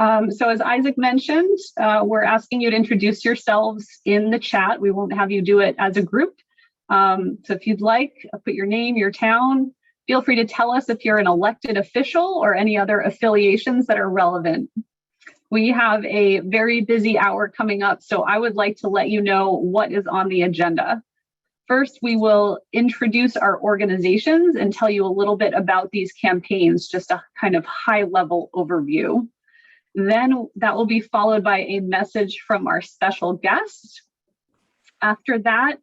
So as Isaac mentioned, we're asking you to introduce yourselves in the chat. We won't have you do it as a group. So if you'd like, put your name, your town. Feel free to tell us if you're an elected official or any other affiliations that are relevant. We have a very busy hour coming up, so I would like to let you know what is on the agenda. First, we will introduce our organizations and tell you a little bit about these campaigns, just a kind of high-level overview. Then that will be followed by a message from our special guest. After that,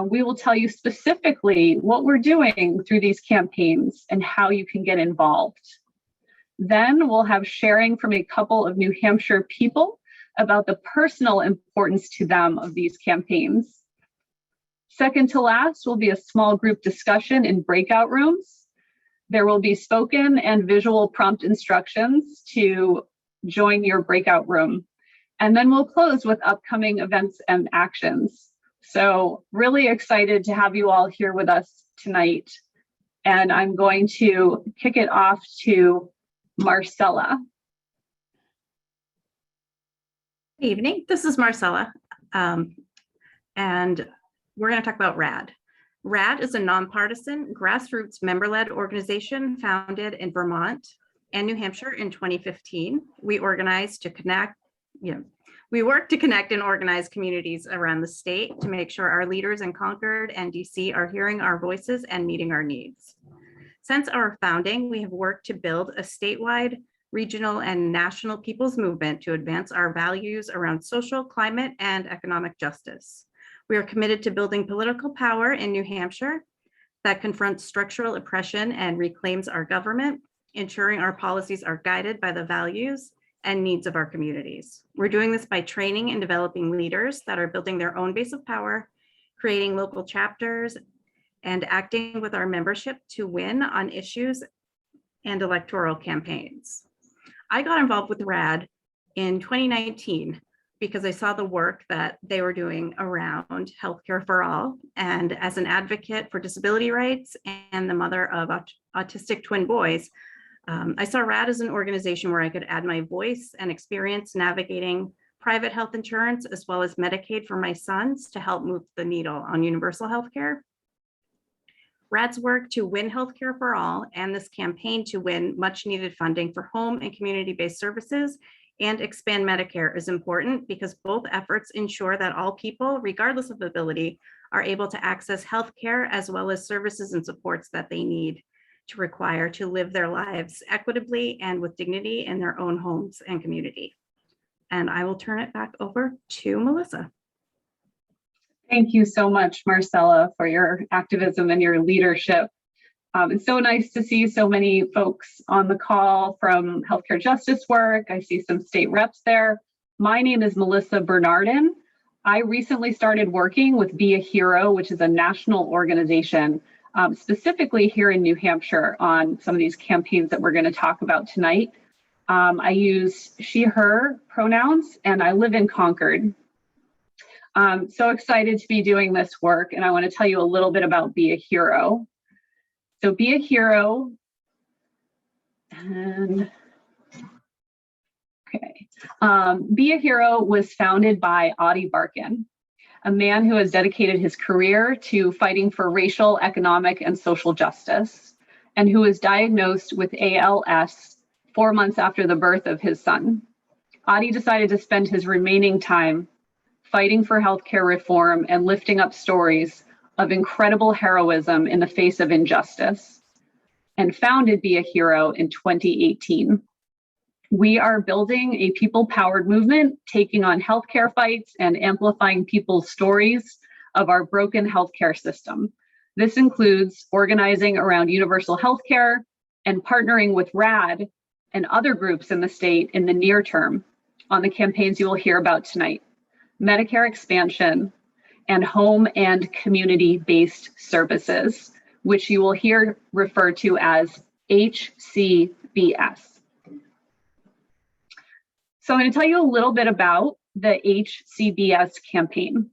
we will tell you specifically what we're doing through these campaigns and how you can get involved. Then we'll have sharing from a couple of New Hampshire people about the personal importance to them of these campaigns. Second to last will be a small group discussion in breakout rooms. There will be spoken and visual prompt instructions to join your breakout room. And then we'll close with upcoming events and actions. So really excited to have you all here with us tonight. And I'm going to kick it off to Marcella. Good evening, this is Marcella, and we're going to talk about RAD. RAD is a nonpartisan, grassroots member-led organization founded in Vermont and New Hampshire in 2015. We organize to connect, we work to connect and organize communities around the state to make sure our leaders in Concord and DC are hearing our voices and meeting our needs. Since our founding, we have worked to build a statewide, regional, and national people's movement to advance our values around social, climate, and economic justice. We are committed to building political power in New Hampshire that confronts structural oppression and reclaims our government, ensuring our policies are guided by the values and needs of our communities. We're doing this by training and developing leaders that are building their own base of power, creating local chapters, and acting with our membership to win on issues and electoral campaigns. I got involved with RAD in 2019 because I saw the work that they were doing around healthcare for all. And as an advocate for disability rights and the mother of autistic twin boys, I saw RAD as an organization where I could add my voice and experience navigating private health insurance as well as Medicaid for my sons to help move the needle on universal healthcare. RAD's work to win healthcare for all and this campaign to win much needed funding for home and community-based services and expand Medicare is important because both efforts ensure that all people, regardless of ability, are able to access healthcare as well as services and supports that they need to require to live their lives equitably and with dignity in their own homes and community. And I will turn it back over to Melissa. Thank you so much, Marcella, for your activism and your leadership. It's so nice to see so many folks on the call from healthcare justice work. I see some state reps there. My name is Melissa Bernardin. I recently started working with Be a Hero, which is a national organization, specifically here in New Hampshire on some of these campaigns that we're going to talk about tonight. I use she, her pronouns, and I live in Concord. I'm so excited to be doing this work, and I want to tell you a little bit about Be a Hero. So Be a Hero, and okay, Be a Hero was founded by Ady Barkan, a man who has dedicated his career to fighting for racial, economic, and social justice, and who was diagnosed with ALS 4 months after the birth of his son. Ady decided to spend his remaining time fighting for healthcare reform and lifting up stories of incredible heroism in the face of injustice, and founded Be a Hero in 2018. We are building a people-powered movement, taking on healthcare fights and amplifying people's stories of our broken healthcare system. This includes organizing around universal healthcare and partnering with RAD and other groups in the state in the near term on the campaigns you will hear about tonight: Medicare expansion, and home and community-based services, which you will hear referred to as HCBS. So I'm going to tell you a little bit about the HCBS campaign.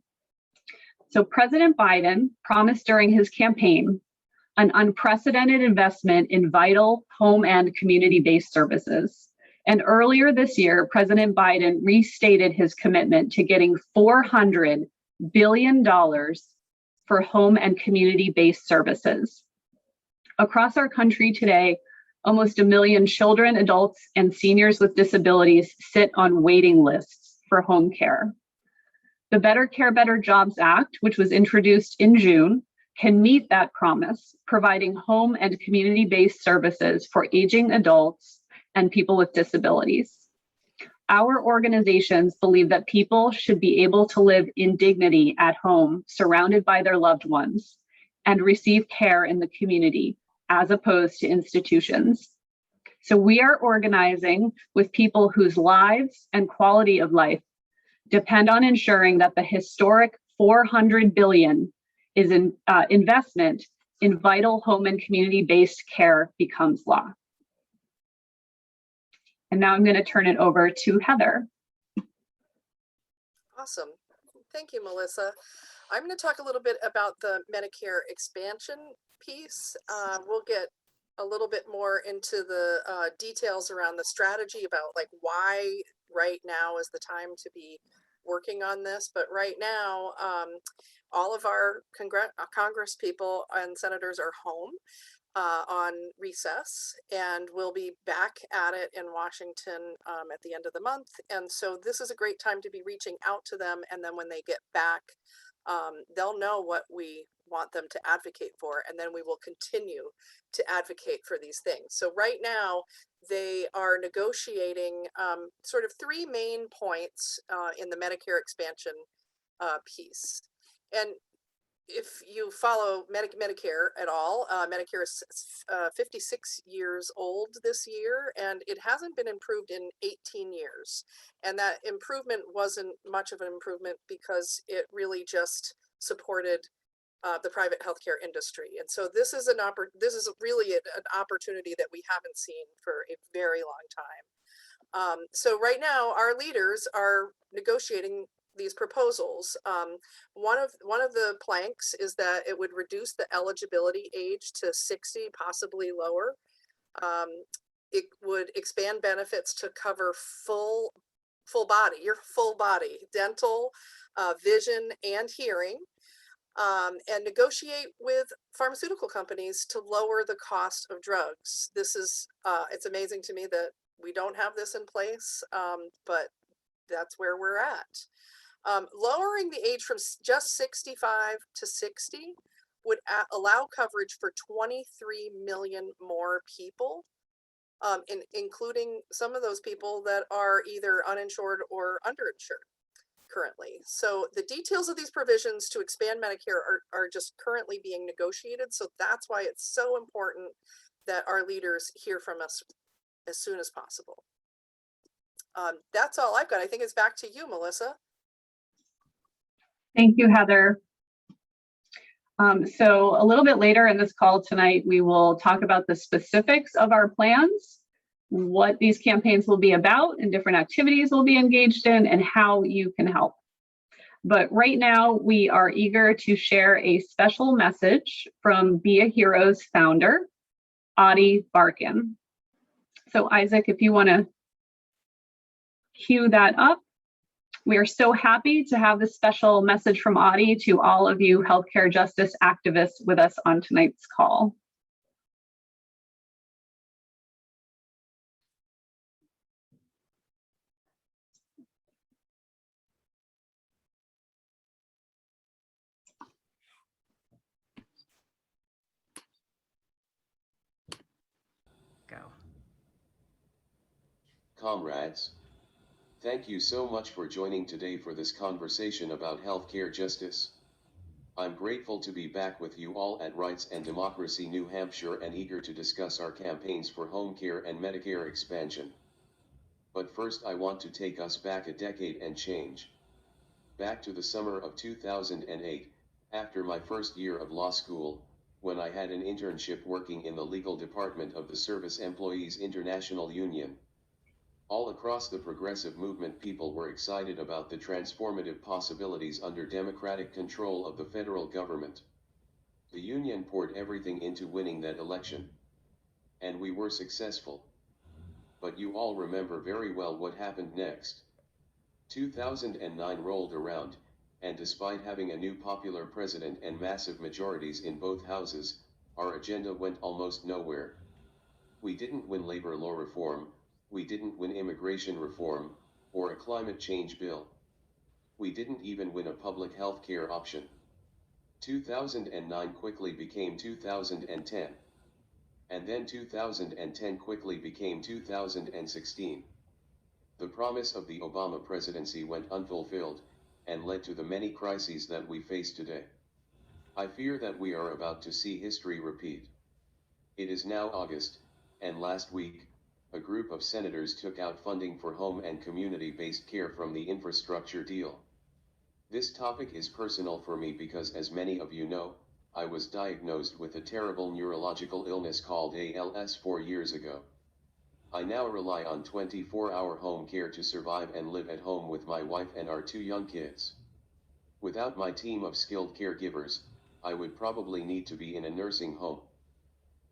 So President Biden promised during his campaign an unprecedented investment in vital home and community-based services, And earlier this year, President Biden restated his commitment to getting $400 billion for home and community-based services. Across our country today, almost 1 million children, adults, and seniors with disabilities sit on waiting lists for home care. The Better Care, Better Jobs Act, which was introduced in June, can meet that promise, providing home and community-based services for aging adults and people with disabilities. Our organizations believe that people should be able to live in dignity at home, surrounded by their loved ones, and receive care in the community, as opposed to institutions. So we are organizing with people whose lives and quality of life depend on ensuring that the historic $400 billion is in investment in vital home and community-based care becomes law. And now I'm going to turn it over to Heather. Awesome. Thank you, Melissa. I'm going to talk a little bit about the Medicare expansion piece. We'll get a little bit more into the details around the strategy about like why right now is the time to be working on this. But right now, all of our Congress people and senators are home on recess, and we'll be back at it in Washington at the end of the month. And so this is a great time to be reaching out to them. And then when they get back, they'll know what we want them to advocate for, and then we will continue to advocate for these things. So right now, they are negotiating sort of 3 main points in the Medicare expansion piece. And if you follow Medicare at all, Medicare is 56 years old this year, and it hasn't been improved in 18 years. And that improvement wasn't much of an improvement because it really just supported the private healthcare industry. And so this is really an opportunity that we haven't seen for a very long time. So right now, our leaders are negotiating these proposals. One of the planks is that it would reduce the eligibility age to 60, possibly lower. It would expand benefits to cover your full body, dental, vision, and hearing, and negotiate with pharmaceutical companies to lower the cost of drugs. This is, it's amazing to me that we don't have this in place, but that's where we're at. Lowering the age from just 65 to 60 would allow coverage for 23 million more people, including some of those people that are either uninsured or underinsured currently. So the details of these provisions to expand Medicare are just currently being negotiated. So that's why it's so important that our leaders hear from us as soon as possible. That's all I've got. I think it's back to you, Melissa. Thank you, Heather. So a little bit later in this call tonight, we will talk about the specifics of our plans, what these campaigns will be about, and different activities we'll be engaged in, and how you can help. But right now, we are eager to share a special message from Be a Hero's founder, Ady Barkan. So Isaac, if you want to cue that up. We are so happy to have this special message from Ady to all of you healthcare justice activists with us on tonight's call. Go. Comrades, thank you so much for joining today for this conversation about healthcare justice. I'm grateful to be back with you all at Rights and Democracy New Hampshire and eager to discuss our campaigns for home care and Medicare expansion. But first I want to take us back a decade and change. Back to the summer of 2008, after my first year of law school, when I had an internship working in the legal department of the Service Employees International Union. All across the progressive movement, people were excited about the transformative possibilities under democratic control of the federal government. The union poured everything into winning that election. And we were successful. but you all remember very well what happened next. 2009 rolled around, and despite having a new popular president and massive majorities in both houses, our agenda went almost nowhere. We didn't win labor law reform, we didn't win immigration reform, or a climate change bill. We didn't even win a public health care option. 2009 quickly became 2010. And then 2010 quickly became 2016. The promise of the Obama presidency went unfulfilled, and led to the many crises that we face today. I fear that we are about to see history repeat. It is now August, and last week, a group of senators took out funding for home and community-based care from the infrastructure deal. This topic is personal for me because, as many of you know, I was diagnosed with a terrible neurological illness called ALS 4 years ago. I now rely on 24-hour home care to survive and live at home with my wife and our 2 young kids. Without my team of skilled caregivers, I would probably need to be in a nursing home.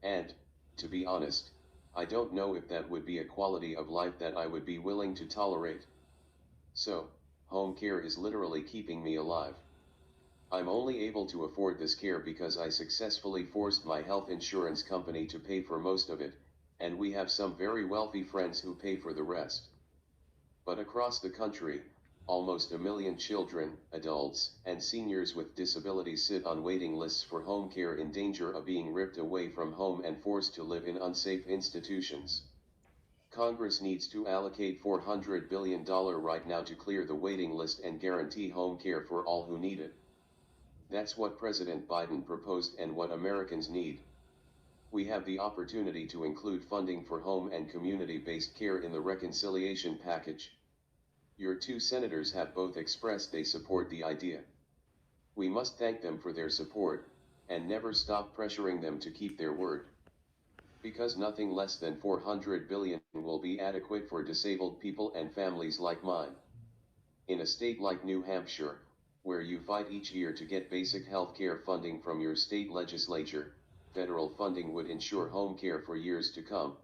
And, to be honest, I don't know if that would be a quality of life that I would be willing to tolerate. So, home care is literally keeping me alive. I'm only able to afford this care because I successfully forced my health insurance company to pay for most of it, and we have some very wealthy friends who pay for the rest. But across the country, almost 1 million children, adults, and seniors with disabilities sit on waiting lists for home care, in danger of being ripped away from home and forced to live in unsafe institutions. Congress needs to allocate $400 billion right now to clear the waiting list and guarantee home care for all who need it. That's what President Biden proposed and what Americans need. We have the opportunity to include funding for home and community-based care in the reconciliation package. Your 2 senators have both expressed they support the idea. We must thank them for their support, and never stop pressuring them to keep their word. Because nothing less than $400 billion will be adequate for disabled people and families like mine. In a state like New Hampshire, where you fight each year to get basic health care funding from your state legislature, federal funding would ensure home care for years to come.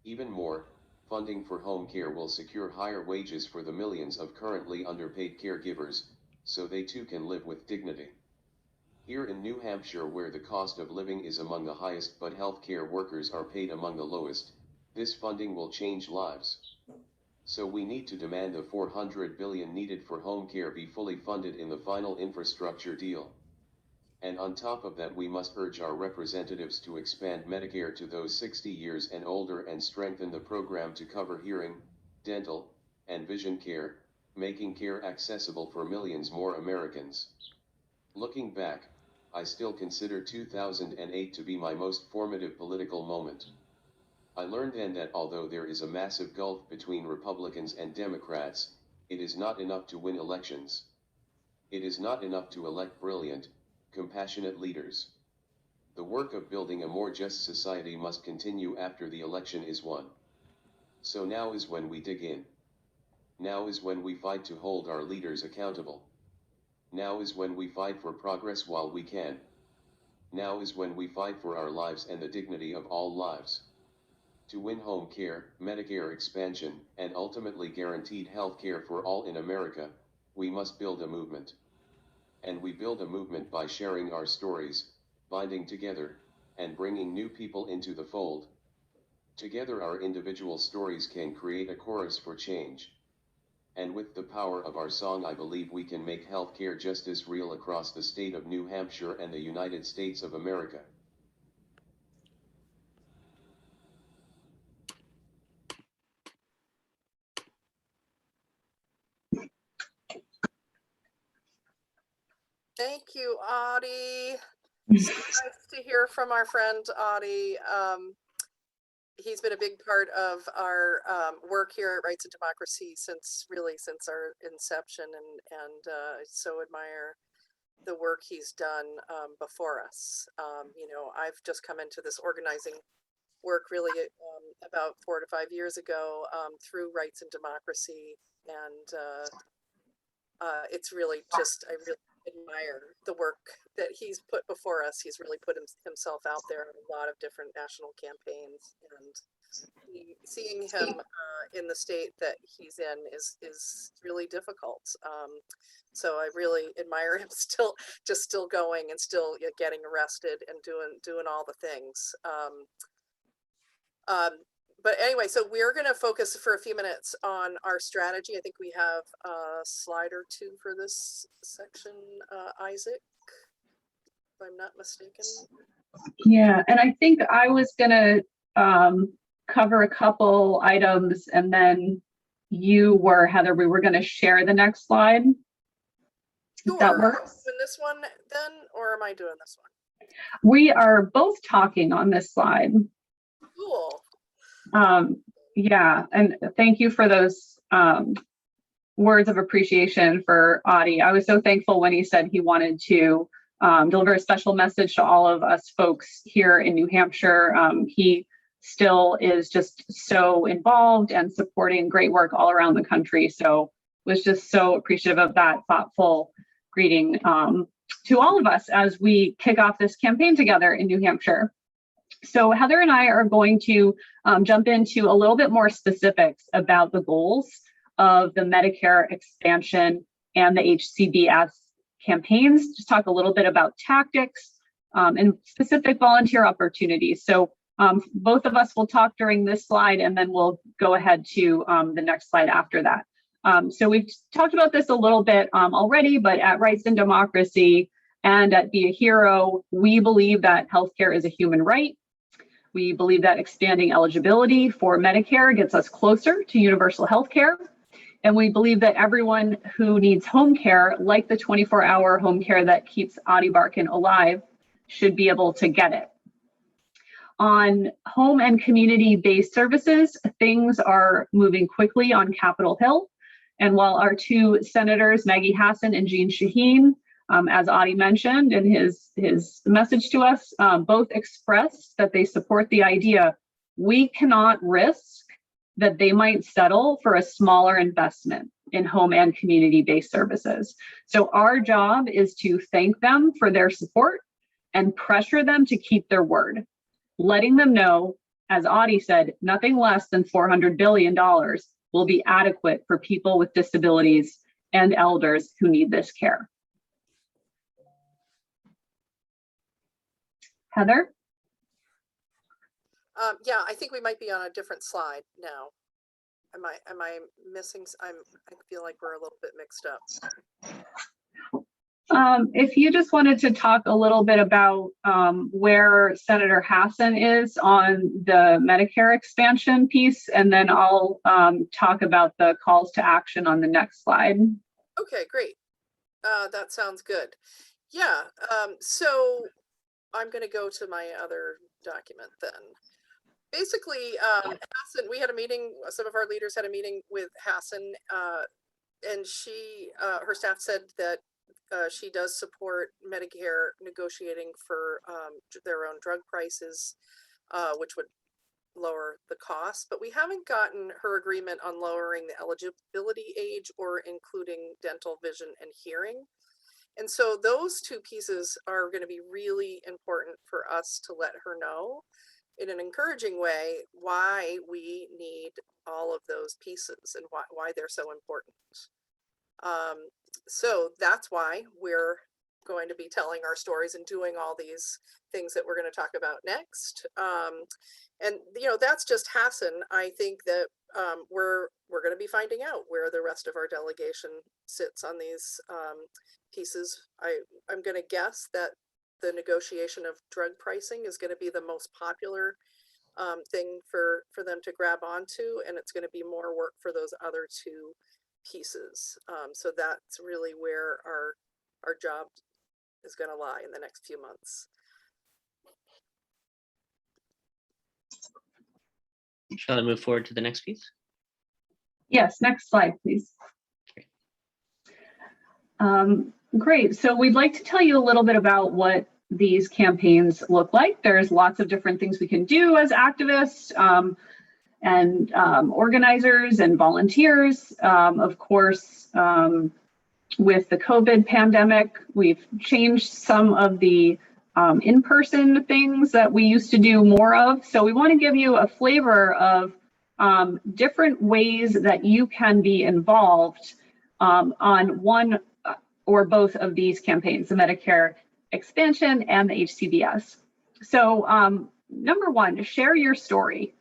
Even more, funding for home care will secure higher wages for the millions of currently underpaid caregivers, so they too can live with dignity. Here in New Hampshire, where the cost of living is among the highest but healthcare workers are paid among the lowest, this funding will change lives. So we need to demand the $400 billion needed for home care be fully funded in the final infrastructure deal. And on top of that, we must urge our representatives to expand Medicare to those 60 years and older and strengthen the program to cover hearing, dental, and vision care, making care accessible for millions more Americans. Looking back, I still consider 2008 to be my most formative political moment. I learned then that although there is a massive gulf between Republicans and Democrats, it is not enough to win elections. It is not enough to elect brilliant, compassionate leaders. The work of building a more just society must continue after the election is won. So now is when we dig in. Now is when we fight to hold our leaders accountable. Now is when we fight for progress while we can. Now is when we fight for our lives and the dignity of all lives. To win home care, Medicare expansion, and ultimately guaranteed health care for all in America, we must build a movement. And we build a movement by sharing our stories, binding together, and bringing new people into the fold. Together our individual stories can create a chorus for change. And with the power of our song, I believe we can make healthcare justice real across the state of New Hampshire and the United States of America. Thank you, Ady. So nice to hear from our friend Ady. He's been a big part of our work here at Rights and Democracy since our inception, and so admire the work he's done before us. I've just come into this organizing work really about 4 to 5 years ago through Rights and Democracy, and it's really just, I really admire the work that he's put before us. He's really put himself out there in a lot of different national campaigns, and seeing him in the state that he's in is really difficult. So I really admire him still going and still getting arrested and doing all the things. But anyway, so we're going to focus for a few minutes on our strategy. I think we have a slide or two for this section, Isaac, if I'm not mistaken. Yeah, and I think I was going to cover a couple items, and then Heather, we were going to share the next slide. Sure. That works. Doing this one then, or am I doing this one? We are both talking on this slide. Cool. Yeah, and thank you for those words of appreciation for Ady. I was so thankful when he said he wanted to deliver a special message to all of us folks here in New Hampshire. He still is just so involved and supporting great work all around the country. So was just so appreciative of that thoughtful greeting to all of us as we kick off this campaign together in New Hampshire. So Heather and I are going to jump into a little bit more specifics about the goals of the Medicare expansion and the HCBS campaigns, just talk a little bit about tactics and specific volunteer opportunities. So both of us will talk during this slide, and then we'll go ahead to the next slide after that. So we've talked about this a little bit already, but at Rights and Democracy and at Be a Hero, we believe that healthcare is a human right. We believe that expanding eligibility for Medicare gets us closer to universal healthcare. And we believe that everyone who needs home care, like the 24-hour home care that keeps Ady Barkan alive, should be able to get it. On home and community-based services, things are moving quickly on Capitol Hill. And while our two senators, Maggie Hassan and Jeanne Shaheen, as Ady mentioned in his message to us, both expressed that they support the idea we cannot risk that they might settle for a smaller investment in home and community-based services. So our job is to thank them for their support and pressure them to keep their word, letting them know, as Ady said, nothing less than $400 billion will be adequate for people with disabilities and elders who need this care. Heather? Yeah, I think we might be on a different slide now. Am I missing? I feel like we're a little bit mixed up. If you just wanted to talk a little bit about where Senator Hassan is on the Medicare expansion piece, and then I'll talk about the calls to action on the next slide. Okay, great. That sounds good. Yeah, so I'm going to go to my other document then. Basically, Hassan, we had a meeting, some of our leaders had a meeting with Hassan, and her staff said that she does support Medicare negotiating for their own drug prices, which would lower the cost, but we haven't gotten her agreement on lowering the eligibility age or including dental, vision, and hearing. And so those two pieces are going to be really important for us to let her know in an encouraging way why we need all of those pieces and why they're so important. So that's why we're going to be telling our stories and doing all these things that we're going to talk about next. And that's just Hassan. I think that we're going to be finding out where the rest of our delegation sits on these pieces. I'm going to guess that the negotiation of drug pricing is going to be the most popular thing for them to grab onto, and it's going to be more work for those other two pieces. So that's really where our job is going to lie in the next few months. Shall I move forward to the next piece? Yes, next slide, please. Great. So we'd like to tell you a little bit about what these campaigns look like. There's lots of different things we can do as activists and organizers and volunteers. Of course, With the COVID pandemic, we've changed some of the in-person things that we used to do more of. So we want to give you a flavor of different ways that you can be involved on one or both of these campaigns, the Medicare expansion and the HCBS. So number one, share your story.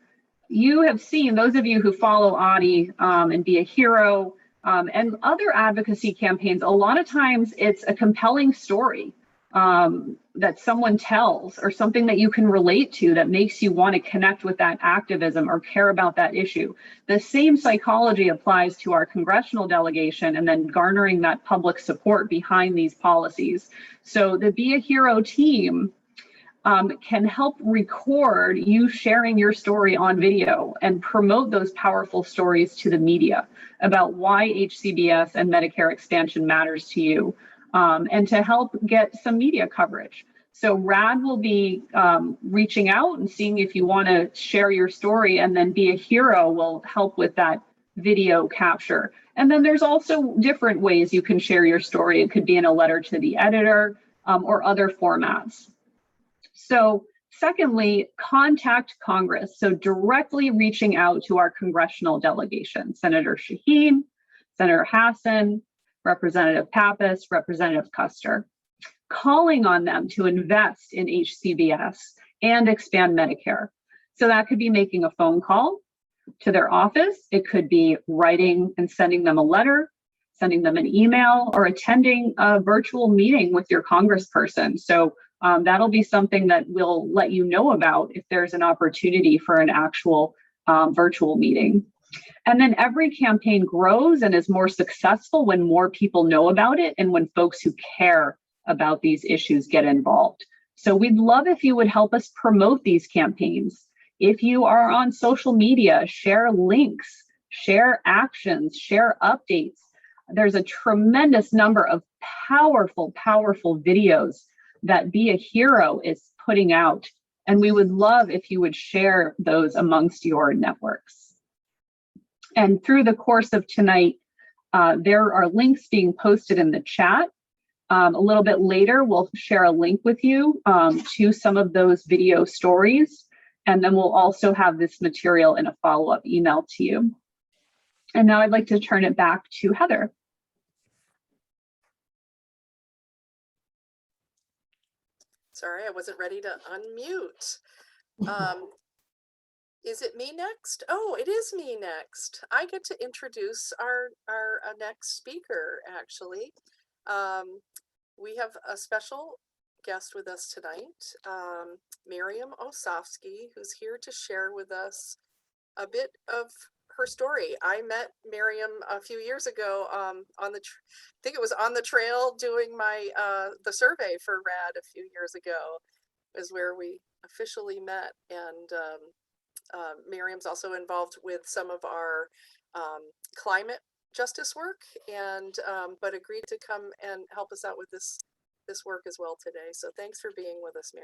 You have seen, those of you who follow Ady and Be a Hero and other advocacy campaigns, a lot of times it's a compelling story that someone tells or something that you can relate to that makes you want to connect with that activism or care about that issue. The same psychology applies to our congressional delegation and then garnering that public support behind these policies. So the Be a Hero team can help record you sharing your story on video and promote those powerful stories to the media about why HCBS and Medicare expansion matters to you, and to help get some media coverage. So RAD will be reaching out and seeing if you want to share your story, and then Be a Hero will help with that video capture. And then there's also different ways you can share your story. It could be in a letter to the editor or other formats. So secondly, contact Congress. So directly reaching out to our congressional delegation, Senator Shaheen, Senator Hassan, Representative Pappas, Representative Custer, calling on them to invest in HCBS and expand Medicare. So that could be making a phone call to their office. It could be writing and sending them a letter, sending them an email, or attending a virtual meeting with your congressperson. So that'll be something that we'll let you know about if there's an opportunity for an actual virtual meeting. And then every campaign grows and is more successful when more people know about it and when folks who care about these issues get involved. So we'd love if you would help us promote these campaigns. If you are on social media, share links, share actions, share updates. There's a tremendous number of powerful, powerful videos that Be a Hero is putting out. And we would love if you would share those amongst your networks. And through the course of tonight, there are links being posted in the chat. A little bit later, we'll share a link with you to some of those video stories. And then we'll also have this material in a follow-up email to you. And now I'd like to turn it back to Heather. Sorry, I wasn't ready to unmute. Is it me next? Oh, it is me next. I get to introduce our next speaker, actually. We have a special guest with us tonight, Miriam Osofsky, who's here to share with us a bit of her story. I met Miriam a few years ago on the, I think it was on the trail doing my the survey for RAD a few years ago is where we officially met. And Miriam's also involved with some of our climate justice work, and but agreed to come and help us out with this work as well today. So thanks for being with us,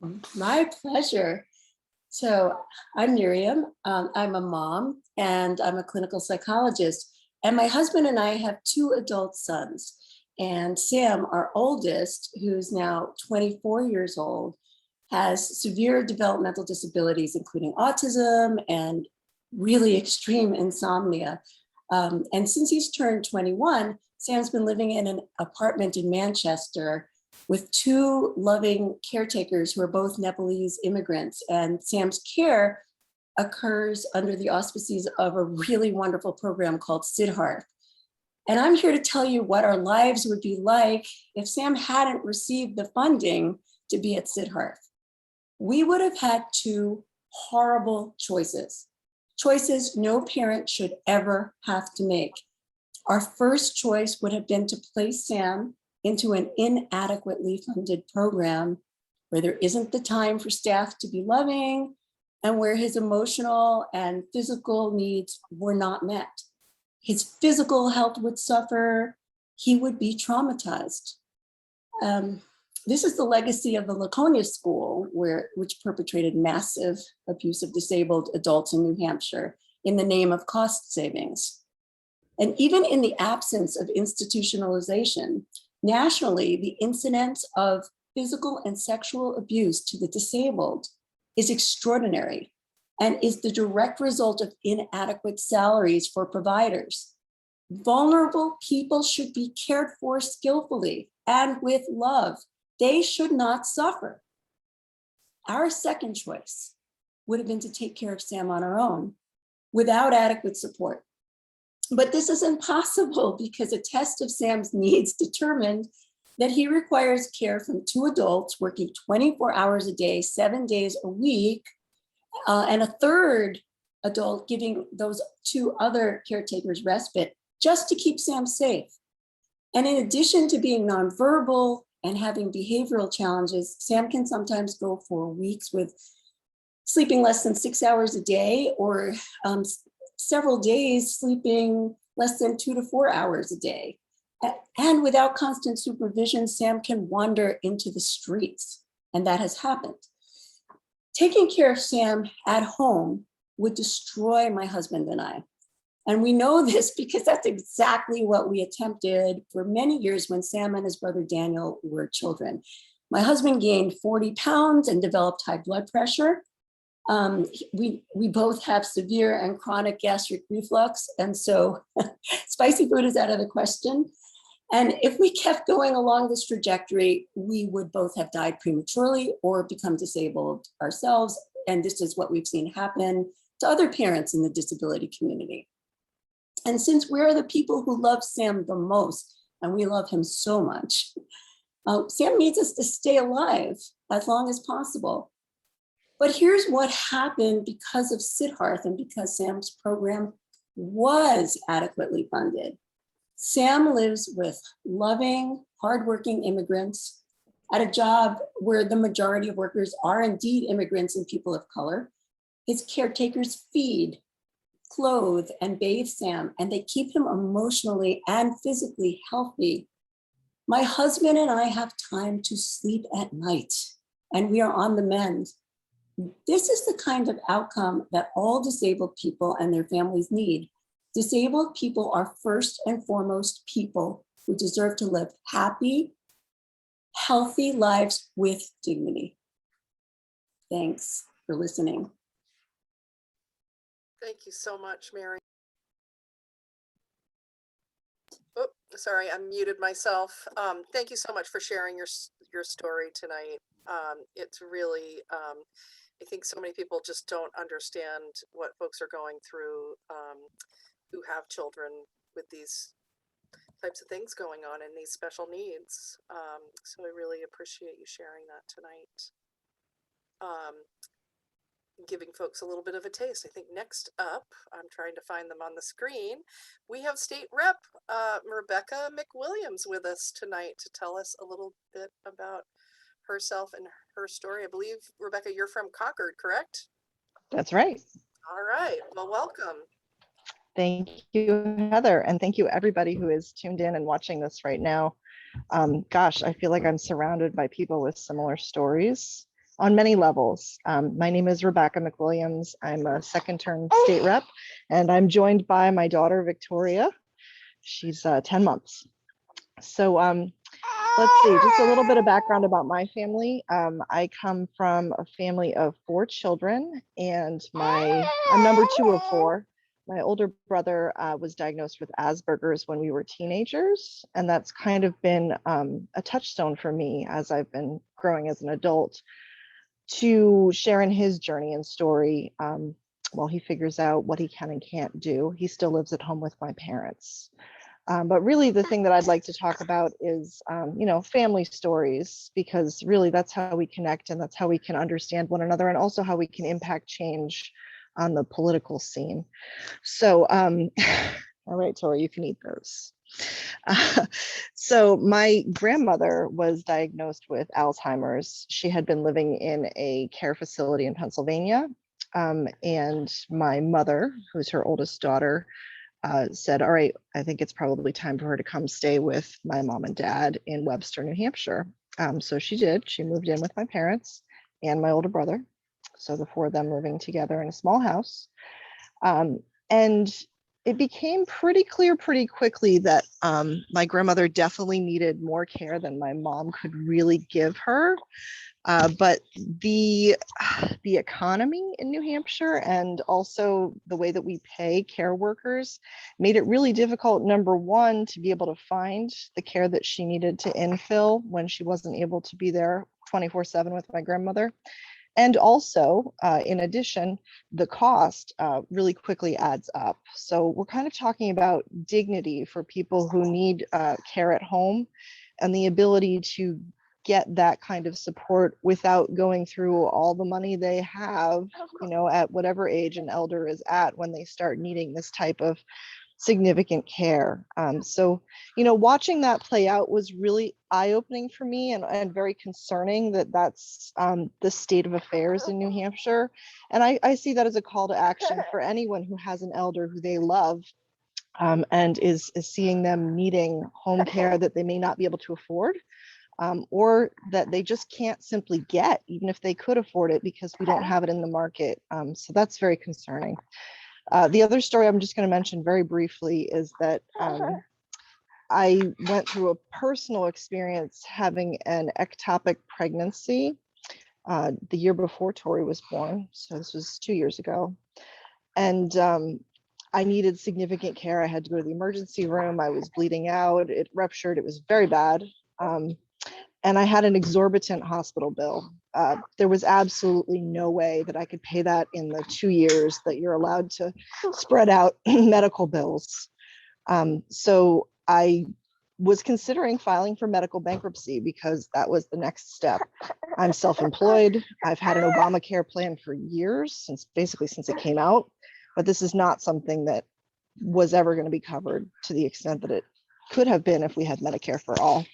Miriam. My pleasure. So I'm Miriam. I'm a mom and I'm a clinical psychologist. And my husband and I have 2 adult sons. And Sam, our oldest, who's now 24 years old, has severe developmental disabilities, including autism and really extreme insomnia. And since he's turned 21, Sam's been living in an apartment in Manchester with 2 loving caretakers who are both Nepalese immigrants. And Sam's care occurs under the auspices of a really wonderful program called Siddharth. And I'm here to tell you what our lives would be like if Sam hadn't received the funding to be at Siddharth. We would have had 2 horrible choices no parent should ever have to make. Our first choice would have been to place Sam into an inadequately funded program where there isn't the time for staff to be loving and where his emotional and physical needs were not met. His physical health would suffer, he would be traumatized. This is the legacy of the Laconia School, which perpetrated massive abuse of disabled adults in New Hampshire in the name of cost savings. And even in the absence of institutionalization, nationally, the incidence of physical and sexual abuse to the disabled is extraordinary and is the direct result of inadequate salaries for providers. Vulnerable people should be cared for skillfully and with love. They should not suffer. Our second choice would have been to take care of Sam on our own without adequate support. But this is impossible because a test of Sam's needs determined that he requires care from 2 adults working 24 hours a day, 7 days a week, and a third adult giving those 2 other caretakers respite just to keep Sam safe. And in addition to being nonverbal and having behavioral challenges, Sam can sometimes go for weeks with sleeping less than 6 hours a day, or several days sleeping less than 2 to 4 hours a day. And without constant supervision, Sam can wander into the streets, and that has happened. Taking care of Sam at home would destroy my husband and I. And we know this because that's exactly what we attempted for many years when Sam and his brother Daniel were children. My husband gained 40 pounds and developed high blood pressure. We both have severe and chronic gastric reflux, and so spicy food is out of the question. And if we kept going along this trajectory, we would both have died prematurely or become disabled ourselves. And this is what we've seen happen to other parents in the disability community. And since we're the people who love Sam the most, and we love him so much, Sam needs us to stay alive as long as possible. But here's what happened because of Siddharth and because Sam's program was adequately funded. Sam lives with loving, hardworking immigrants at a job where the majority of workers are indeed immigrants and people of color. His caretakers feed, clothe, and bathe Sam, and they keep him emotionally and physically healthy. My husband and I have time to sleep at night, and we are on the mend. This is the kind of outcome that all disabled people and their families need. Disabled people are first and foremost people who deserve to live happy, healthy lives with dignity. Thanks for listening. Thank you so much, Mary. Oh, sorry, I muted myself. Thank you so much for sharing your story tonight. It's really, I think so many people just don't understand what folks are going through who have children with these types of things going on and these special needs. So I really appreciate you sharing that tonight. Giving folks a little bit of a taste. I think next up, I'm trying to find them on the screen, we have State Rep Rebecca McWilliams with us tonight to tell us a little bit about herself and her story. I believe, Rebecca, you're from Concord, correct? That's right. All right, well, welcome. Thank you, Heather, and thank you everybody who is tuned in and watching this right now. Gosh, I feel like I'm surrounded by people with similar stories on many levels. My name is Rebecca McWilliams. I'm a second-term state rep, and I'm joined by my daughter, Victoria. She's 10 months. So let's see, just a little bit of background about my family. I come from a family of 4 children, and I'm number 2 of 4. My older brother was diagnosed with Asperger's when we were teenagers, and that's kind of been a touchstone for me as I've been growing as an adult, to share in his journey and story while he figures out what he can and can't do. He still lives at home with my parents. But really the thing that I'd like to talk about is, family stories, because really that's how we connect and that's how we can understand one another, and also how we can impact change on the political scene. So, all right, Tori, you can eat those. So my grandmother was diagnosed with Alzheimer's. She had been living in a care facility in Pennsylvania. And my mother, who's her oldest daughter, said, all right, I think it's probably time for her to come stay with my mom and dad in Webster, New Hampshire. So she did. She moved in with my parents and my older brother. So the 4 of them living together in a small house. And it became pretty clear pretty quickly that my grandmother definitely needed more care than my mom could really give her. But the economy in New Hampshire and also the way that we pay care workers made it really difficult, number one, to be able to find the care that she needed to infill when she wasn't able to be there 24/7 with my grandmother. And also, in addition, the cost really quickly adds up. So we're kind of talking about dignity for people who need care at home and the ability to get that kind of support without going through all the money they have, at whatever age an elder is at when they start needing this type of significant care. So, watching that play out was really eye-opening for me and very concerning that that's the state of affairs in New Hampshire. And I see that as a call to action for anyone who has an elder who they love and is seeing them needing home care that they may not be able to afford. Or that they just can't simply get, even if they could afford it, because we don't have it in the market. So that's very concerning. The other story I'm just going to mention very briefly is that I went through a personal experience having an ectopic pregnancy the year before Tori was born. So this was 2 years ago. And I needed significant care. I had to go to the emergency room. I was bleeding out. It ruptured. It was very bad. And I had an exorbitant hospital bill. There was absolutely no way that I could pay that in the 2 years that you're allowed to spread out medical bills. So I was considering filing for medical bankruptcy because that was the next step. I'm self-employed. I've had an Obamacare plan for years, since it came out, but this is not something that was ever going to be covered to the extent that it could have been if we had Medicare for all.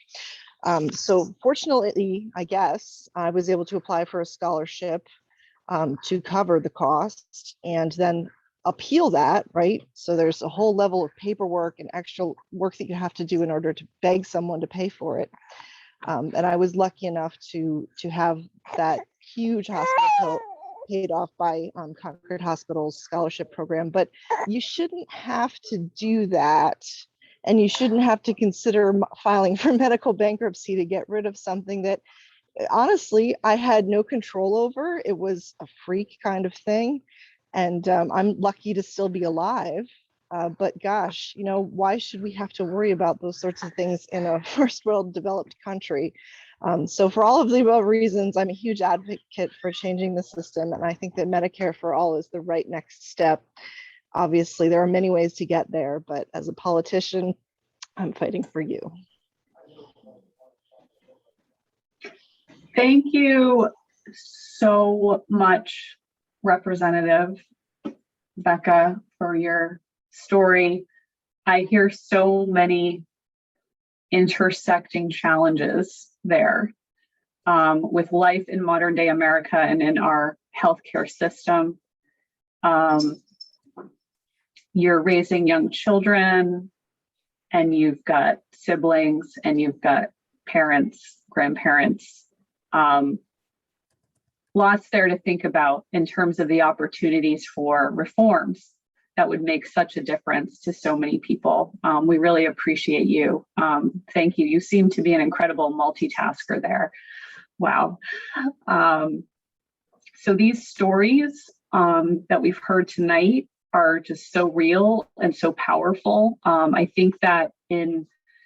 So fortunately, I guess, I was able to apply for a scholarship to cover the cost and then appeal that, right? So there's a whole level of paperwork and extra work that you have to do in order to beg someone to pay for it. And I was lucky enough to have that huge hospital bill paid off by Concord Hospital's scholarship program. But you shouldn't have to do that. And you shouldn't have to consider filing for medical bankruptcy to get rid of something that, honestly, I had no control over. It was a freak kind of thing. And I'm lucky to still be alive. But gosh, why should we have to worry about those sorts of things in a first world developed country? So for all of the above reasons, I'm a huge advocate for changing the system. And I think that Medicare for all is the right next step. Obviously, there are many ways to get there, but as a politician, I'm fighting for you. Thank you so much, Representative Becca, for your story. I hear so many intersecting challenges there with life in modern day America and in our healthcare system. You're raising young children, and you've got siblings, and you've got parents, grandparents. Lots there to think about in terms of the opportunities for reforms that would make such a difference to so many people. We really appreciate you. Thank you. You seem to be an incredible multitasker there. Wow. So these stories that we've heard tonight are just so real and so powerful. I think that in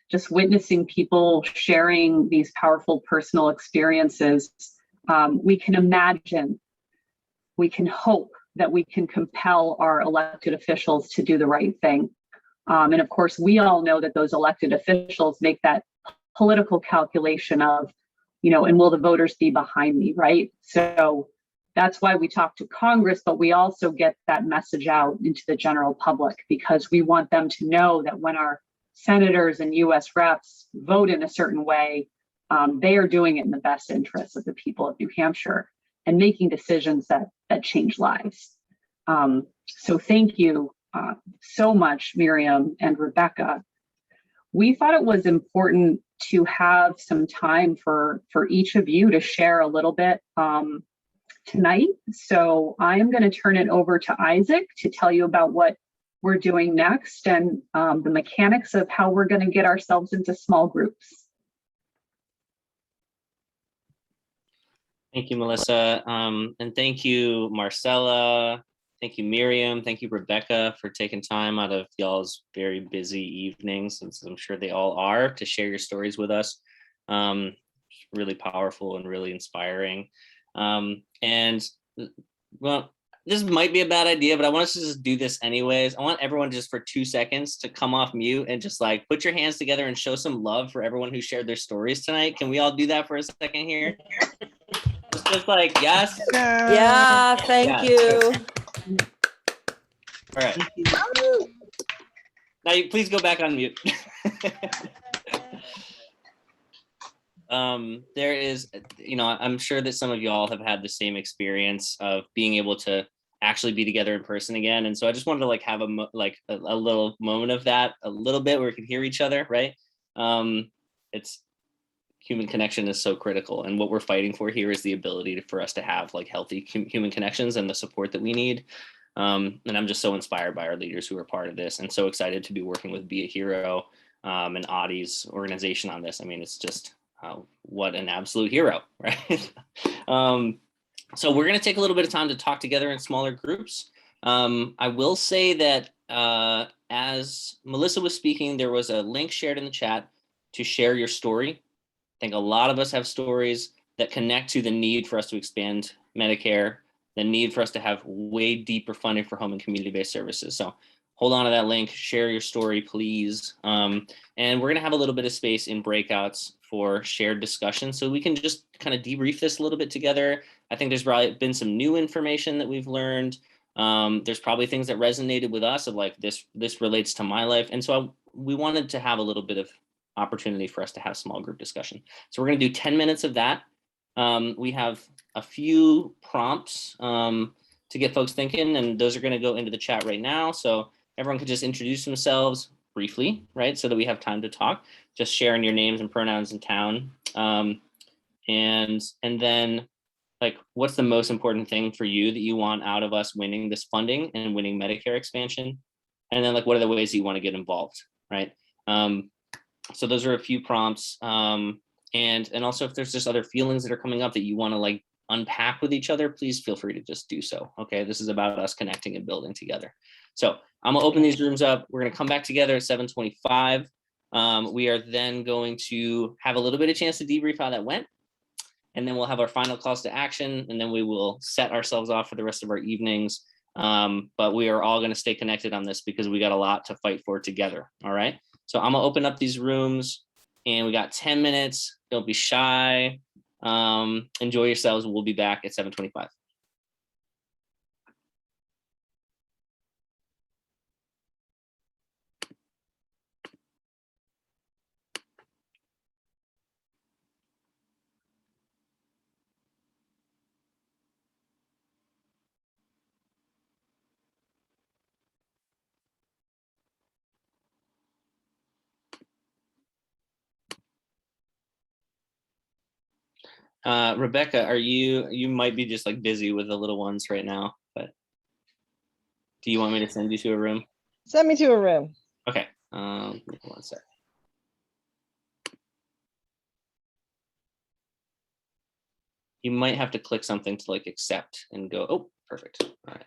just witnessing people sharing these powerful personal experiences, we can imagine, we can hope that we can compel our elected officials to do the right thing. And of course, we all know that those elected officials make that political calculation of, and will the voters be behind me, right? So that's why we talk to Congress, but we also get that message out into the general public, because we want them to know that when our senators and US reps vote in a certain way, they are doing it in the best interest of the people of New Hampshire and making decisions that change lives. So thank you so much, Miriam and Rebecca. We thought it was important to have some time for each of you to share a little bit tonight. So I am going to turn it over to Isaac to tell you about what we're doing next and the mechanics of how we're going to get ourselves into small groups. Thank you, Melissa. And thank you, Marcella. Thank you, Miriam. Thank you, Rebecca, for taking time out of y'all's very busy evenings, since I'm sure they all are, to share your stories with us. Really powerful and really inspiring. And well, this might be a bad idea, but I want us to just do this anyways. I want everyone just for 2 seconds to come off mute and just like put your hands together and show some love for everyone who shared their stories tonight. Can we all do that for a second here? Just like, yes. Yeah, thank you. All right. Now you please go back on mute. There is, I'm sure that some of y'all have had the same experience of being able to actually be together in person again. And so I just wanted to like have a little moment of that, a little bit where we can hear each other, right? It's human connection is so critical. And what we're fighting for here is the ability for us to have like healthy human connections and the support that we need. And I'm just so inspired by our leaders who are part of this and so excited to be working with Be a Hero and Ady's organization on this. I mean, it's just what an absolute hero, right? So we're going to take a little bit of time to talk together in smaller groups. I will say that as Melissa was speaking, there was a link shared in the chat to share your story. I think a lot of us have stories that connect to the need for us to expand Medicare, the need for us to have way deeper funding for home and community-based services. So hold on to that link, share your story, please. And we're gonna have a little bit of space in breakouts for shared discussion so we can just kind of debrief this a little bit together. I think there's probably been some new information that we've learned. There's probably things that resonated with us of like, this relates to my life. And so we wanted to have a little bit of opportunity for us to have small group discussion. So we're gonna do 10 minutes of that. We have a few prompts to get folks thinking, and those are gonna go into the chat right now. So everyone can just introduce themselves briefly, right? So that we have time to talk, just sharing your names and pronouns and town. And then like, what's the most important thing for you that you want out of us winning this funding and winning Medicare expansion? And then like, what are the ways that you wanna get involved, right? So those are a few prompts. And also if there's just other feelings that are coming up that you want to like unpack with each other, please feel free to just do so. Okay, this is about us connecting and building together. So I'm gonna open these rooms up. We're gonna come back together at 7:25. We are then going to have a little bit of chance to debrief how that went. And then we'll have our final calls to action, and then we will set ourselves off for the rest of our evenings. But we are all gonna stay connected on this because we got a lot to fight for together, all right? So I'm gonna open up these rooms and we got 10 minutes. Don't be shy. Enjoy yourselves. We'll be back at 7:25. Rebecca, you might be just like busy with the little ones right now, but do you want me to send you to a room? Send me to a room. Okay, give me 1 sec. You might have to click something to like accept and go, oh, perfect, all right.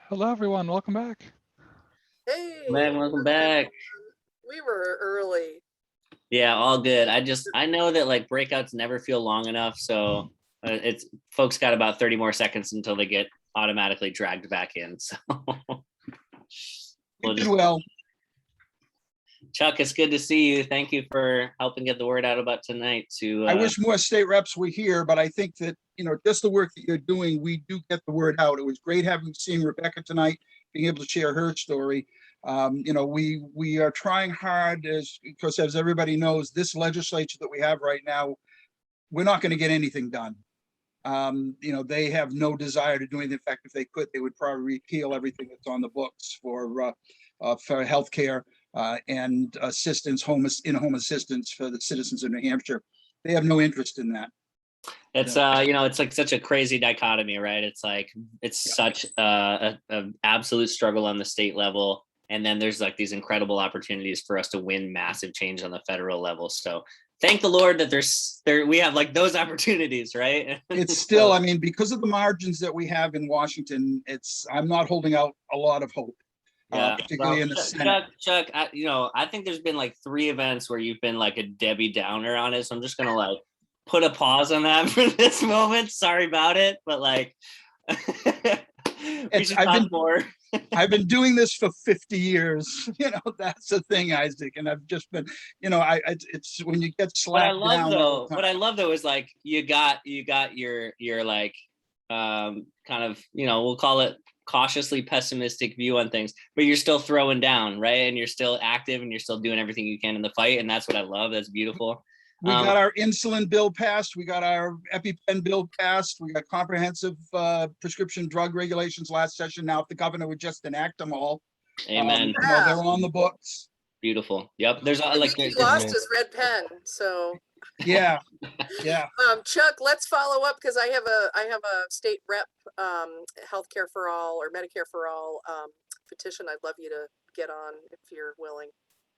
Hello, everyone. Welcome back. Hey, Welcome back. we were early. Yeah, all good. I know that like breakouts never feel long enough, so it's folks got about 30 more seconds until they get automatically dragged back in. So You did well. Chuck, it's good to see you. Thank you for helping get the word out about tonight. I wish more state reps were here, but I think that, just the work that you're doing, we do get the word out. It was great seeing Rebecca tonight, being able to share her story. We are trying hard because as everybody knows, this legislature that we have right now, we're not going to get anything done. They have no desire to do anything. In fact, if they could, they would probably repeal everything that's on the books for healthcare and assistance, in-home assistance for the citizens of New Hampshire. They have no interest in that. It's it's like such a crazy dichotomy, right? It's like such a absolute struggle on the state level, and then there's like these incredible opportunities for us to win massive change on the federal level. So thank the Lord that we have like those opportunities, right? It's still, I mean, because of the margins that we have in Washington, I'm not holding out a lot of hope. Yeah, particularly in the Senate. Chuck, I think there's been like 3 events where you've been like a Debbie Downer on it. So I'm just gonna like put a pause on that for this moment. Sorry about it, but like we should talk more. I've been doing this for 50 years. That's the thing, Isaac. And I've just been, it's when you get slapped down. What I love though is like you got your like kind of, we'll call it cautiously pessimistic view on things, but you're still throwing down, right? And you're still active and you're still doing everything you can in the fight. And that's what I love. That's beautiful. We got our insulin bill passed. We got our EpiPen bill passed. We got comprehensive prescription drug regulations last session. Now, if the governor would just enact them all, amen. They're on the books. Beautiful. Yep. There's like he lost his red pen, so yeah. Chuck, let's follow up because I have a state rep healthcare for all or Medicare for all petition. I'd love you to get on if you're willing.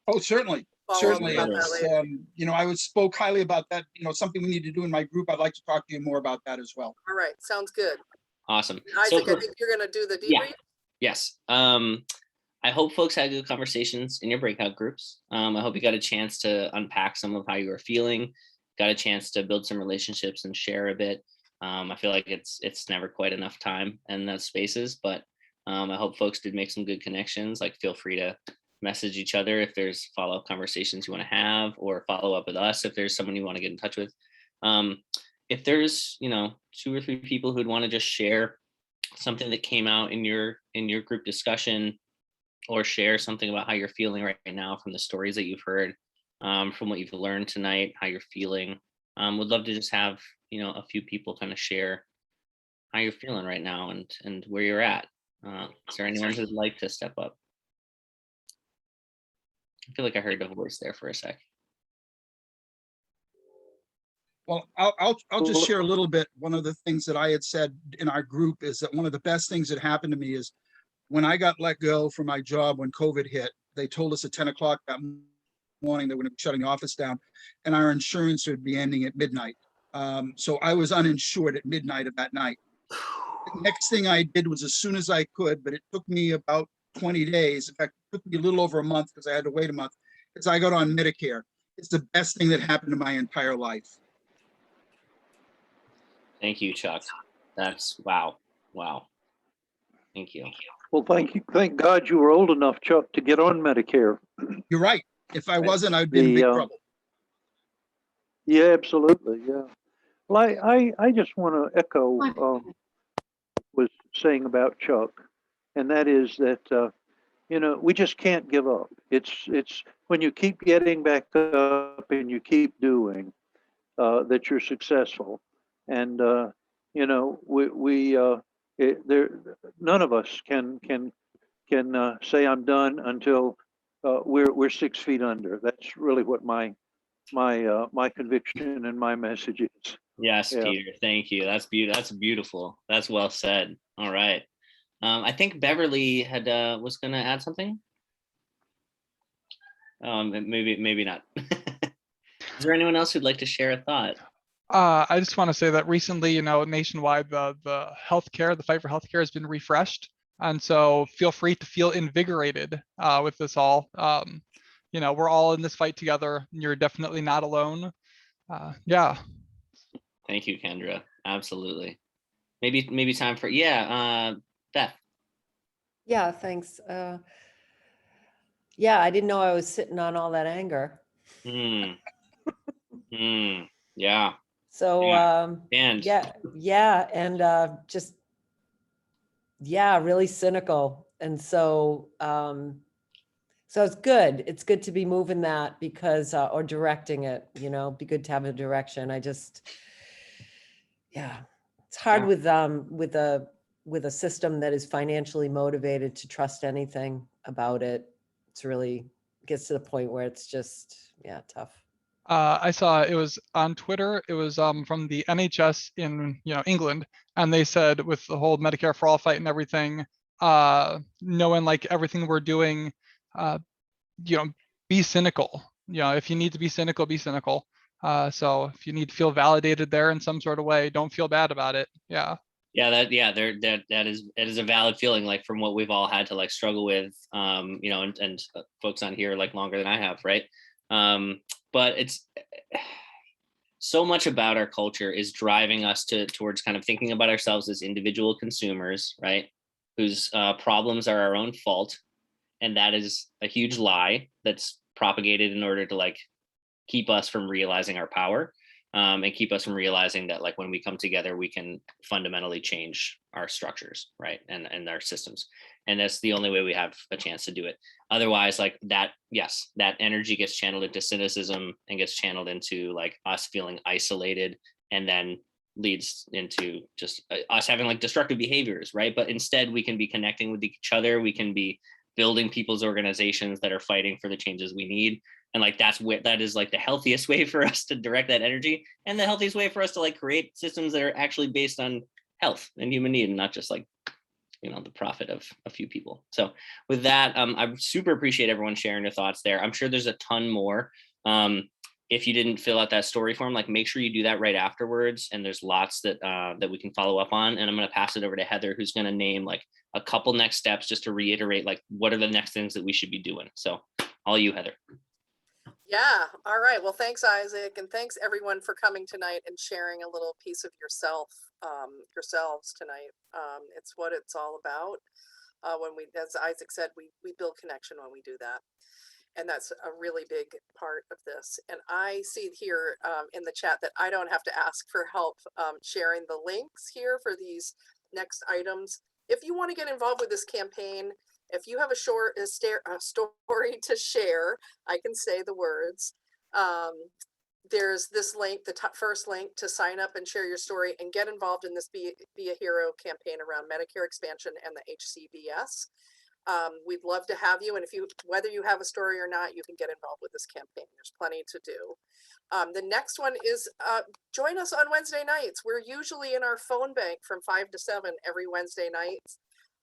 Oh, certainly. Certainly. I spoke highly about that. Something we need to do in my group. I'd like to talk to you more about that as well. All right. Sounds good. Awesome. Isaac, I think you're going to do the debrief. Yeah. Yes. I hope folks had good conversations in your breakout groups. I hope you got a chance to unpack some of how you were feeling, got a chance to build some relationships and share a bit. I feel like it's never quite enough time in those spaces, but I hope folks did make some good connections. Like feel free to message each other if there's follow-up conversations you want to have, or follow up with us if there's someone you want to get in touch with. If there's 2 or 3 people who'd want to just share something that came out in your group discussion, or share something about how you're feeling right now from the stories that you've heard, from what you've learned tonight, how you're feeling, would love to just have a few people kind of share how you're feeling right now and where you're at. Is there anyone who'd like to step up? I feel like I heard a voice there for a sec. Well, I'll just share a little bit. One of the things that I had said in our group is that one of the best things that happened to me is when I got let go from my job when COVID hit. They told us at 10 o'clock that morning they were going to be shutting the office down, and our insurance would be ending at midnight. So I was uninsured at midnight of that night. The next thing I did was as soon as I could, but it took me about 20 days. In fact, it took me a little over a month because I had to wait a month, is I got on Medicare. It's the best thing that happened to my entire life. Thank you, Chuck. That's wow. Thank you. Well, thank you. Thank God you were old enough, Chuck, to get on Medicare. You're right. If I wasn't, I'd be in big trouble. Yeah, absolutely. Yeah. Well, I just want to echo was saying about Chuck, and that is that we just can't give up. It's when you keep getting back up and you keep doing that you're successful. And none of us can say I'm done until we're 6 feet under. That's really what my conviction and my message is. Yes, yeah. Peter, thank you. That's beautiful. That's well said. All right. I think Beverly had was going to add something. Maybe not. Is there anyone else who'd like to share a thought? I just want to say that recently, nationwide, the healthcare, the fight for healthcare has been refreshed. And so feel free to feel invigorated with this all. We're all in this fight together. And you're definitely not alone. Yeah. Thank you, Kendra. Absolutely. Maybe time for, Beth. Yeah, thanks. Yeah, I didn't know I was sitting on all that anger. Hmm. Yeah. So, And just, really cynical. And so, so it's good. It's good to be moving that because, or directing it, be good to have a direction. It's hard with a system that is financially motivated to trust anything about it. It's really gets to the point where it's just, tough. I saw it was on Twitter. It was from the NHS in England, and they said with the whole Medicare for all fight and everything, knowing like everything we're doing, be cynical. If you need to be cynical, be cynical. So if you need to feel validated there in some sort of way, don't feel bad about it. Yeah. Yeah, that is a valid feeling, like from what we've all had to like struggle with, and folks on here like longer than I have, right? But it's so much about our culture is driving us towards kind of thinking about ourselves as individual consumers, right? Whose problems are our own fault, and that is a huge lie that's propagated in order to like keep us from realizing our power. And keep us from realizing that like when we come together, we can fundamentally change our structures, right? And our systems. And that's the only way we have a chance to do it. Otherwise, like that energy gets channeled into cynicism and gets channeled into like us feeling isolated, and then leads into just us having like destructive behaviors, right? But instead we can be connecting with each other. We can be building people's organizations that are fighting for the changes we need. And like that is like the healthiest way for us to direct that energy, and the healthiest way for us to like create systems that are actually based on health and human need, and not just like the profit of a few people. So with that, I super appreciate everyone sharing their thoughts there. I'm sure there's a ton more. If you didn't fill out that story form, like make sure you do that right afterwards, and there's lots that we can follow up on. And I'm going to pass it over to Heather, who's going to name like a couple next steps just to reiterate like what are the next things that we should be doing. So all you, Heather. Yeah. All right. Well, thanks, Isaac. And thanks everyone for coming tonight and sharing a little piece of yourselves tonight. It's what it's all about. When we, as Isaac said, we build connection when we do that. And that's a really big part of this. And I see here in the chat that I don't have to ask for help sharing the links here for these next items. If you want to get involved with this campaign, if you have a story to share, I can say the words. There's this link, the first link to sign up and share your story and get involved in this Be a Hero campaign around Medicare expansion and the HCBS. We'd love to have you. And whether you have a story or not, you can get involved with this campaign. There's plenty to do. The next one is join us on Wednesday nights. We're usually in our phone bank from 5 to 7 every Wednesday night.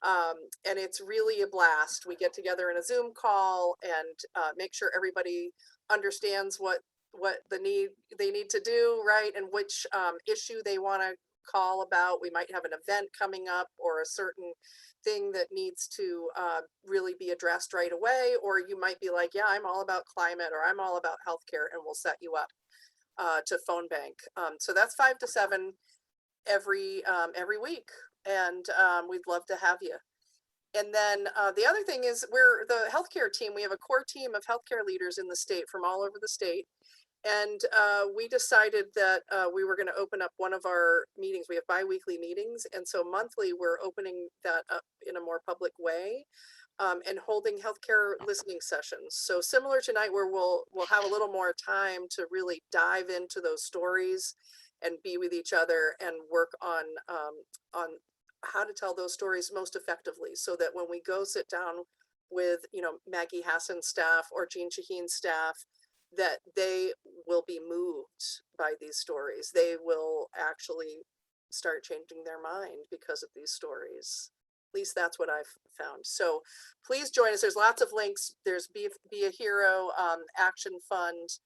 And it's really a blast. We get together in a Zoom call and make sure everybody understands what they need to do, right? And which issue they want to call about. We might have an event coming up or a certain thing that needs to really be addressed right away. Or you might be like, yeah, I'm all about climate, or I'm all about healthcare, and we'll set you up to phone bank. So that's 5 to 7 every week. And we'd love to have you. And then the other thing is we're the healthcare team. We have a core team of healthcare leaders in the state from all over the state. And we decided that we were going to open up one of our meetings. We have bi-weekly meetings. And so monthly, we're opening that up in a more public way and holding healthcare listening sessions. So similar tonight, where we'll have a little more time to really dive into those stories and be with each other and work on how to tell those stories most effectively, so that when we go sit down with Maggie Hassan's staff or Jean Shaheen's staff, that they will be moved by these stories. They will actually start changing their mind because of these stories. At least that's what I've found. So please join us. There's lots of links. There's Be a Hero Action Fund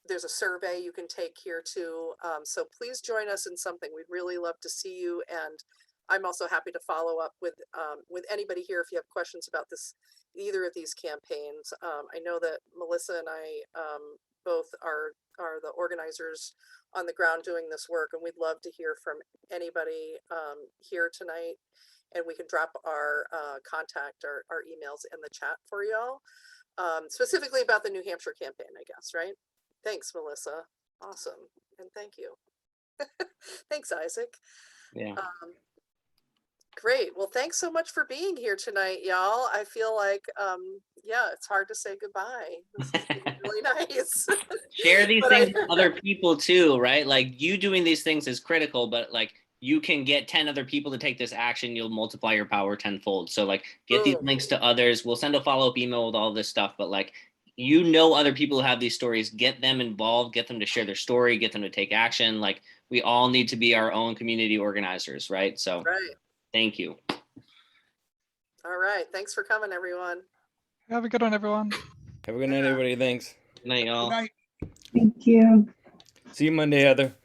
there's a survey you can take here too. So please join us in something. We'd really love to see you. And I'm also happy to follow up with anybody here if you have questions about this, either of these campaigns. I know that Melissa and I both are the organizers on the ground doing this work, and we'd love to hear from anybody here tonight. And we can drop our contact, our emails in the chat for y'all, specifically about the New Hampshire campaign, I guess, right? Thanks, Melissa. Awesome. And thank you. Thanks, Isaac. Yeah. Great. Well, thanks so much for being here tonight, y'all. I feel like, yeah, it's hard to say goodbye. This has been really nice. Share these But things with other people too, right? Like you doing these things is critical, but like you can get 10 other people to take this action, you'll multiply your power tenfold. So like get these links to others. We'll send a follow-up email with all this stuff, but like, you know, other people who have these stories, get them involved, get them to share their story, get them to take action. Like we all need to be our own community organizers, right? So thank you. All right. Thanks for coming, everyone. Have a good one, everyone. Have a good night, everybody. Thanks. Good night, y'all. Good night. Thank you. See you Monday, Heather.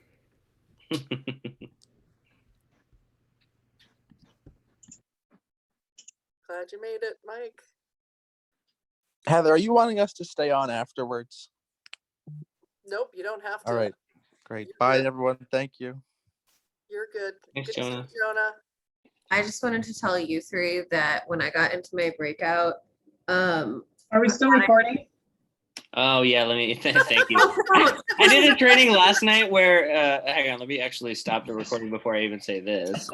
Glad you made it, Mike. Heather, are you wanting us to stay on afterwards? Nope, you don't have to. All right, great. You're Bye, good. everyone. Thank you. You're good. Thanks, Good to see you, Jonah. Jonah. I just wanted to tell you three that when I got into my breakout, Are we still recording? Oh yeah, let me thank you. I did a training last night where hang on, let me actually stop the recording before I even say this.